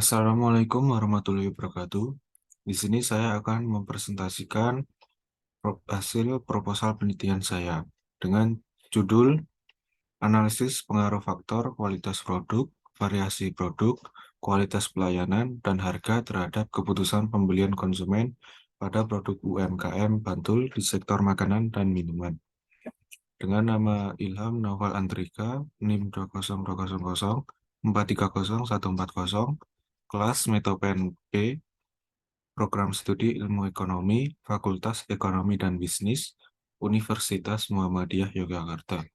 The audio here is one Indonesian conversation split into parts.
Assalamualaikum warahmatullahi wabarakatuh. Di sini saya akan mempresentasikan hasil proposal penelitian saya dengan judul Analisis Pengaruh Faktor Kualitas Produk, Variasi Produk, Kualitas Pelayanan, dan Harga terhadap Keputusan Pembelian Konsumen pada produk UMKM Bantul di sektor makanan dan minuman. Dengan nama Ilham Naufal Andrika, NIM 20000430140, kelas Metopen B, Program Studi Ilmu Ekonomi, Fakultas Ekonomi dan Bisnis, Universitas Muhammadiyah Yogyakarta.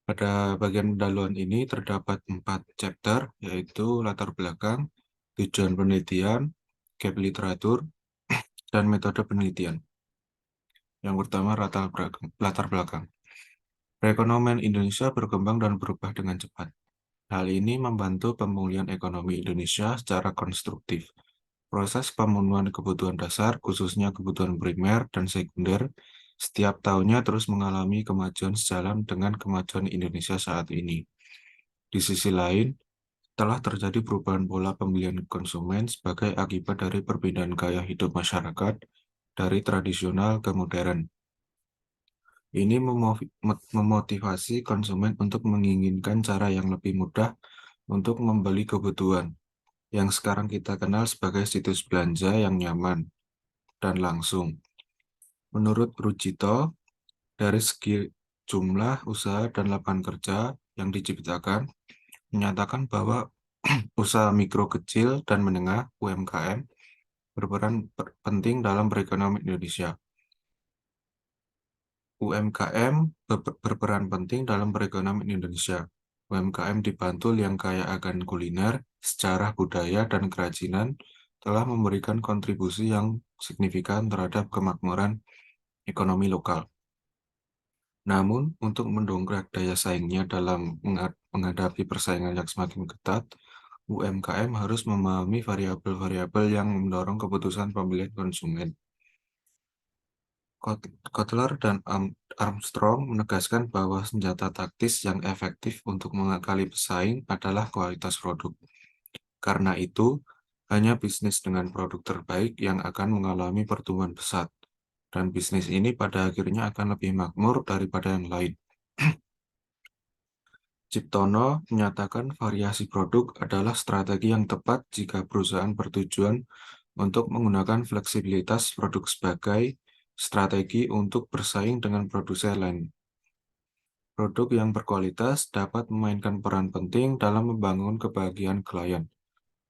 Pada bagian pendahuluan ini terdapat 4 chapter, yaitu latar belakang, tujuan penelitian, gap literatur, dan metode penelitian. Yang pertama, latar belakang. Perekonomian Indonesia berkembang dan berubah dengan cepat. Hal ini membantu pemulihan ekonomi Indonesia secara konstruktif. Proses pemenuhan kebutuhan dasar, khususnya kebutuhan primer dan sekunder, setiap tahunnya terus mengalami kemajuan sejalan dengan kemajuan Indonesia saat ini. Di sisi lain, telah terjadi perubahan pola pembelian konsumen sebagai akibat dari perbedaan gaya hidup masyarakat dari tradisional ke modern. Ini memotivasi konsumen untuk menginginkan cara yang lebih mudah untuk membeli kebutuhan, yang sekarang kita kenal sebagai situs belanja yang nyaman dan langsung. Menurut Rujito, dari segi jumlah usaha dan lapangan kerja yang diciptakan, menyatakan bahwa usaha mikro kecil dan menengah (UMKM) berperan penting dalam perekonomian Indonesia. UMKM berperan penting dalam perekonomian Indonesia. UMKM di Bantul yang kaya akan kuliner, sejarah budaya, dan kerajinan telah memberikan kontribusi yang signifikan terhadap kemakmuran ekonomi lokal. Namun, untuk mendongkrak daya saingnya dalam menghadapi persaingan yang semakin ketat, UMKM harus memahami variabel-variabel yang mendorong keputusan pembelian konsumen. Kotler dan Armstrong menegaskan bahwa senjata taktis yang efektif untuk mengakali pesaing adalah kualitas produk. Karena itu, hanya bisnis dengan produk terbaik yang akan mengalami pertumbuhan pesat, dan bisnis ini pada akhirnya akan lebih makmur daripada yang lain. Ciptono menyatakan variasi produk adalah strategi yang tepat jika perusahaan bertujuan untuk menggunakan fleksibilitas produk sebagai strategi untuk bersaing dengan produsen lain. Produk yang berkualitas dapat memainkan peran penting dalam membangun kebahagiaan klien.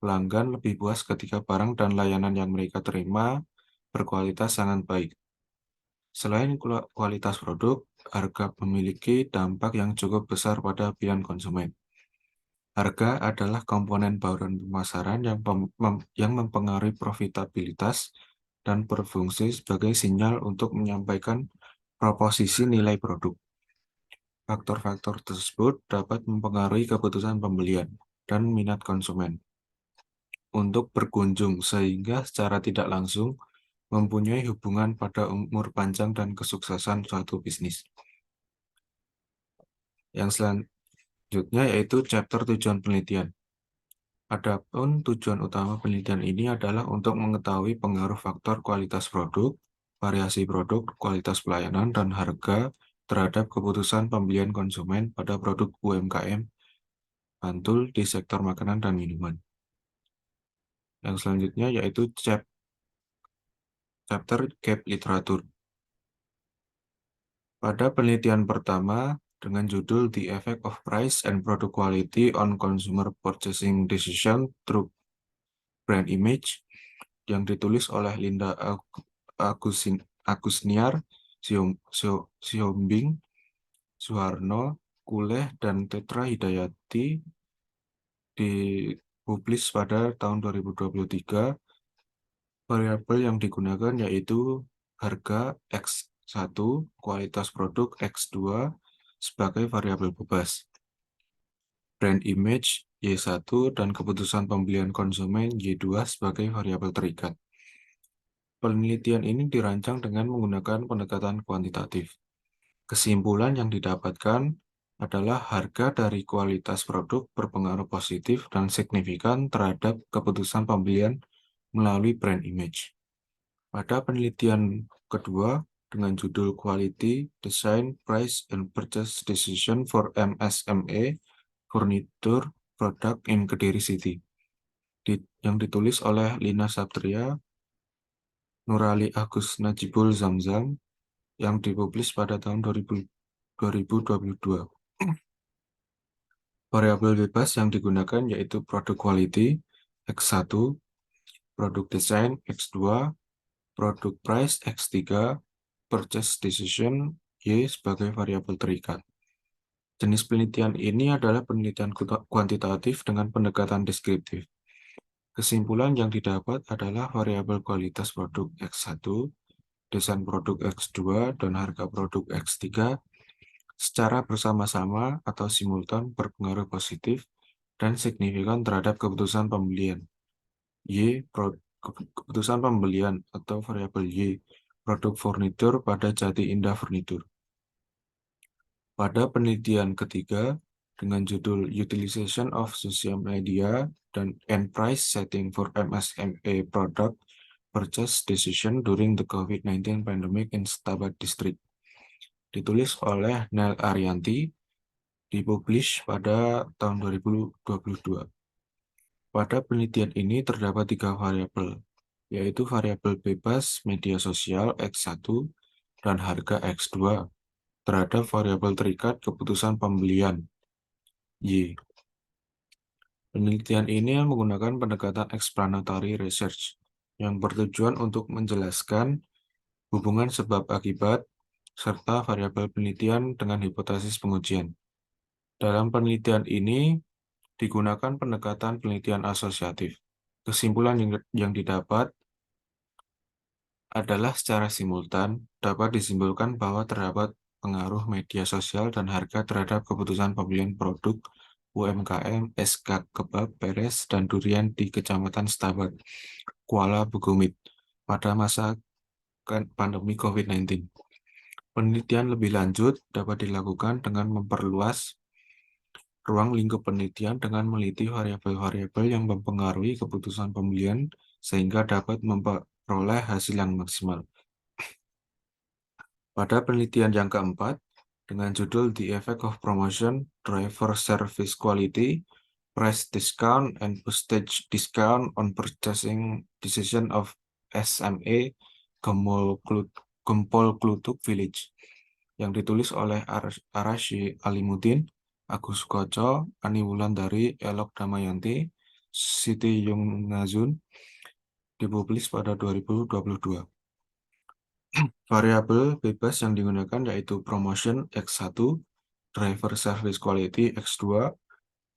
Pelanggan lebih puas ketika barang dan layanan yang mereka terima berkualitas sangat baik. Selain kualitas produk, harga memiliki dampak yang cukup besar pada pilihan konsumen. Harga adalah komponen bauran pemasaran yang mempengaruhi profitabilitas dan berfungsi sebagai sinyal untuk menyampaikan proposisi nilai produk. Faktor-faktor tersebut dapat mempengaruhi keputusan pembelian dan minat konsumen untuk berkunjung sehingga secara tidak langsung mempunyai hubungan pada umur panjang dan kesuksesan suatu bisnis. Yang selanjutnya yaitu chapter tujuan penelitian. Adapun tujuan utama penelitian ini adalah untuk mengetahui pengaruh faktor kualitas produk, variasi produk, kualitas pelayanan, dan harga terhadap keputusan pembelian konsumen pada produk UMKM Bantul di sektor makanan dan minuman. Yang selanjutnya yaitu chapter gap literatur. Pada penelitian pertama dengan judul The Effect of Price and Product Quality on Consumer Purchasing Decision Through Brand Image yang ditulis oleh Linda Agusniar, Siombing, Suharno, Kuleh, dan Tetra Hidayati dipublis pada tahun 2023. Variabel yang digunakan yaitu harga X1, kualitas produk X2 sebagai variabel bebas, brand image Y1, dan keputusan pembelian konsumen Y2 sebagai variabel terikat. Penelitian ini dirancang dengan menggunakan pendekatan kuantitatif. Kesimpulan yang didapatkan adalah harga dari kualitas produk berpengaruh positif dan signifikan terhadap keputusan pembelian melalui brand image. Pada penelitian kedua dengan judul Quality, Design, Price, and Purchase Decision for MSME Furniture Product in Kediri City, yang ditulis oleh Lina Satria, Nurali Agus Najibul Zamzam, yang dipublis pada tahun 2022. Variabel bebas yang digunakan yaitu produk quality X1, produk design X2, produk price X3, purchase decision Y sebagai variabel terikat. Jenis penelitian ini adalah penelitian kuantitatif dengan pendekatan deskriptif. Kesimpulan yang didapat adalah variabel kualitas produk X1, desain produk X2, dan harga produk X3 secara bersama-sama atau simultan berpengaruh positif dan signifikan terhadap keputusan pembelian. Keputusan pembelian atau variabel Y, produk furnitur pada Jati Indah Furnitur. Pada penelitian ketiga, dengan judul Utilization of Social Media and Price Setting for MSME Product Purchase Decision During the COVID-19 Pandemic in Setabat District, ditulis oleh Nel Arianti, dipublish pada tahun 2022. Pada penelitian ini terdapat 3 variabel, yaitu variabel bebas media sosial X1 dan harga X2 terhadap variabel terikat keputusan pembelian Y. Penelitian ini menggunakan pendekatan explanatory research yang bertujuan untuk menjelaskan hubungan sebab akibat serta variabel penelitian dengan hipotesis pengujian. Dalam penelitian ini digunakan pendekatan penelitian asosiatif. Kesimpulan yang didapat adalah secara simultan dapat disimpulkan bahwa terdapat pengaruh media sosial dan harga terhadap keputusan pembelian produk UMKM SK Kebab Peres dan Durian di Kecamatan Setabat, Kuala Bugumit pada masa pandemi COVID-19. Penelitian lebih lanjut dapat dilakukan dengan memperluas ruang lingkup penelitian dengan meneliti variabel-variabel yang mempengaruhi keputusan pembelian sehingga dapat memperoleh hasil yang maksimal. Pada penelitian yang keempat, dengan judul The Effect of Promotion, Driver Service Quality, Price Discount, and Postage Discount on Purchasing Decision of SME Gempol Klutuk Village, yang ditulis oleh Arashi Alimuddin, Agus Koco, Ani Wulandari, Elok Damayanti, Siti Yungnazun, dipublis pada 2022. Variabel bebas yang digunakan yaitu promotion X1, driver service quality X2,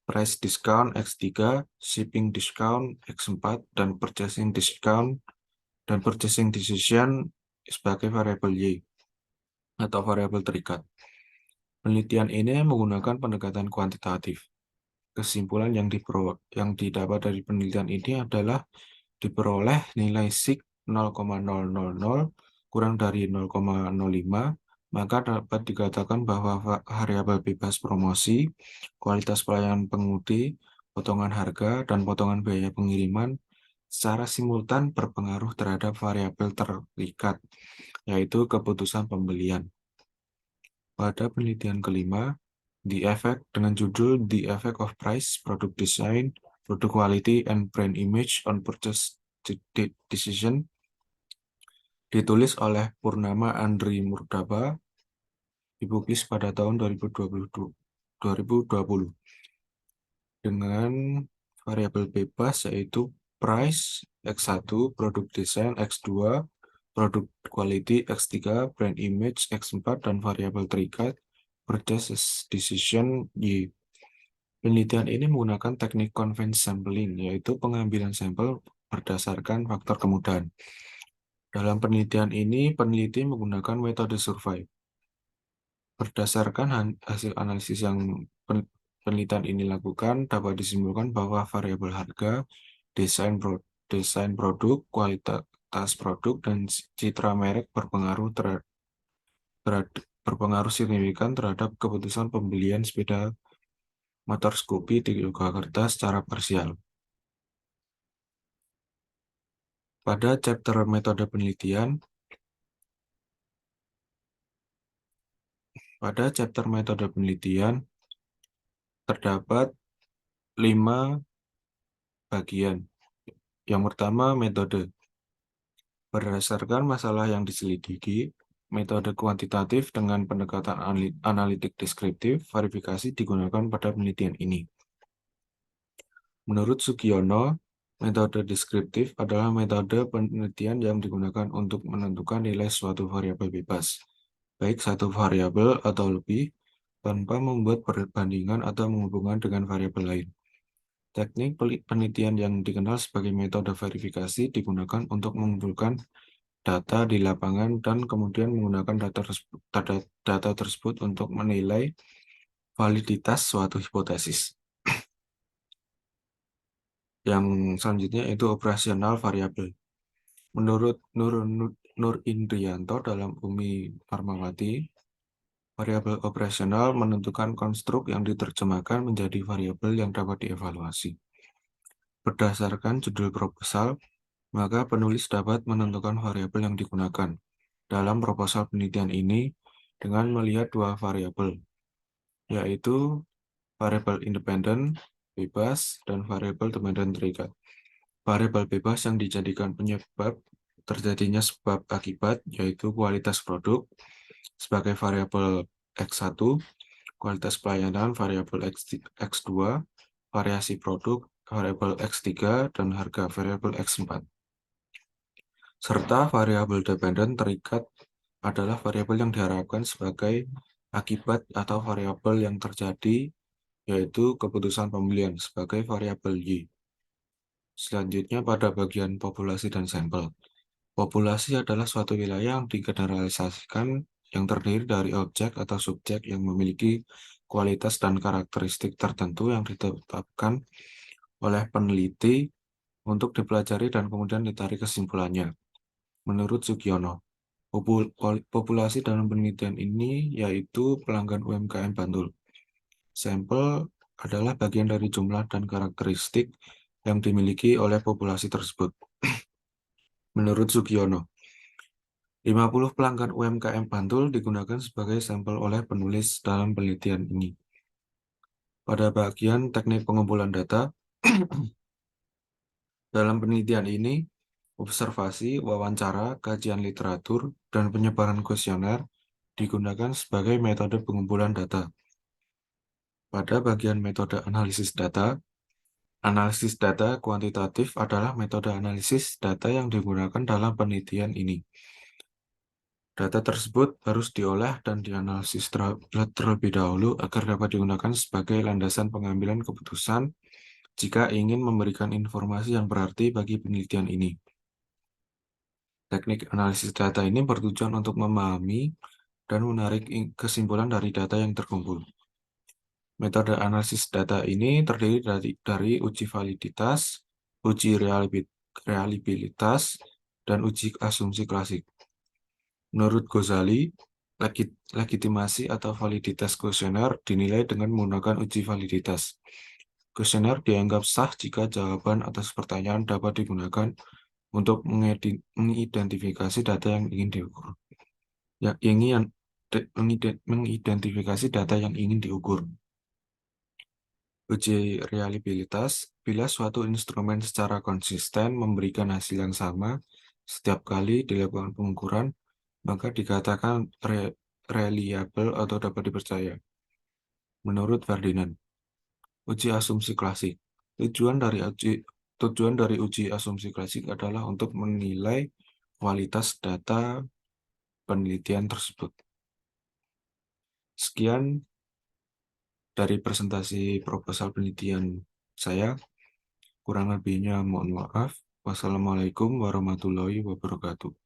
price discount X3, shipping discount X4, dan purchasing discount dan purchasing decision sebagai variabel Y atau variabel terikat. Penelitian ini menggunakan pendekatan kuantitatif. Kesimpulan yang didapat dari penelitian ini adalah diperoleh nilai SIG 0,000 kurang dari 0,05, maka dapat dikatakan bahwa variabel bebas promosi, kualitas pelayanan pengemudi, potongan harga, dan potongan biaya pengiriman secara simultan berpengaruh terhadap variabel terikat, yaitu keputusan pembelian. Pada penelitian kelima, dengan judul The Effect of Price, Product Design, Product Quality, and Brand Image on Purchase Decision, ditulis oleh Purnama Andri Murdaba, dipublis pada tahun 2020 dengan variabel bebas yaitu price X1, produk desain X2, produk quality X3, brand image X4, dan variabel terikat purchase decision Y. Penelitian ini menggunakan teknik convex sampling, yaitu pengambilan sampel berdasarkan faktor kemudahan. Dalam penelitian ini, peneliti menggunakan metode survei. Berdasarkan hasil analisis yang penelitian ini lakukan, dapat disimpulkan bahwa variabel harga, desain produk, kualitas produk, dan citra merek berpengaruh berpengaruh signifikan terhadap keputusan pembelian sepeda motor Scoopy di Yogyakarta secara parsial. Pada chapter metode penelitian, terdapat 5 bagian. Yang pertama, metode. Berdasarkan masalah yang diselidiki, metode kuantitatif dengan pendekatan analitik deskriptif verifikasi digunakan pada penelitian ini. Menurut Sugiono, metode deskriptif adalah metode penelitian yang digunakan untuk menentukan nilai suatu variabel bebas, baik satu variabel atau lebih, tanpa membuat perbandingan atau menghubungkan dengan variabel lain. Teknik penelitian yang dikenal sebagai metode verifikasi digunakan untuk mengumpulkan data di lapangan dan kemudian menggunakan data tersebut untuk menilai validitas suatu hipotesis. Yang selanjutnya itu operasional variabel. Menurut Nur Indrianto dalam Umi Farmawati, variabel operasional menentukan konstruk yang diterjemahkan menjadi variabel yang dapat dievaluasi. Berdasarkan judul proposal, maka penulis dapat menentukan variabel yang digunakan dalam proposal penelitian ini dengan melihat 2 variabel, yaitu variabel independen, bebas, dan variabel dependen terikat. Variabel bebas yang dijadikan penyebab terjadinya sebab akibat, yaitu kualitas produk sebagai variabel X1, kualitas pelayanan variabel X2, variasi produk variabel X3, dan harga variabel X4. Serta variabel dependen terikat adalah variabel yang diharapkan sebagai akibat atau variabel yang terjadi, yaitu keputusan pembelian sebagai variabel Y. Selanjutnya pada bagian populasi dan sampel. Populasi adalah suatu wilayah yang digeneralisasikan yang terdiri dari objek atau subjek yang memiliki kualitas dan karakteristik tertentu yang ditetapkan oleh peneliti untuk dipelajari dan kemudian ditarik kesimpulannya. Menurut Sugiono, populasi dalam penelitian ini yaitu pelanggan UMKM Bantul. Sampel adalah bagian dari jumlah dan karakteristik yang dimiliki oleh populasi tersebut. Menurut Sugiono, 50 pelanggan UMKM Bantul digunakan sebagai sampel oleh penulis dalam penelitian ini. Pada bagian teknik pengumpulan data, dalam penelitian ini, observasi, wawancara, kajian literatur, dan penyebaran kuesioner digunakan sebagai metode pengumpulan data. Pada bagian metode analisis data kuantitatif adalah metode analisis data yang digunakan dalam penelitian ini. Data tersebut harus diolah dan dianalisis terlebih dahulu agar dapat digunakan sebagai landasan pengambilan keputusan jika ingin memberikan informasi yang berarti bagi penelitian ini. Teknik analisis data ini bertujuan untuk memahami dan menarik kesimpulan dari data yang terkumpul. Metode analisis data ini terdiri dari uji validitas, uji reliabilitas, dan uji asumsi klasik. Menurut Ghazali, legitimasi atau validitas kuesioner dinilai dengan menggunakan uji validitas. Kuesioner dianggap sah jika jawaban atas pertanyaan dapat digunakan untuk mengidentifikasi data yang ingin diukur. Mengidentifikasi data yang ingin diukur. Uji reliabilitas, bila suatu instrumen secara konsisten memberikan hasil yang sama setiap kali dilakukan pengukuran, maka dikatakan reliable atau dapat dipercaya. Menurut Ferdinand, uji asumsi klasik. Tujuan dari uji asumsi klasik adalah untuk menilai kualitas data penelitian tersebut. Sekian dari presentasi proposal penelitian saya. Kurang lebihnya mohon maaf. Wassalamualaikum warahmatullahi wabarakatuh.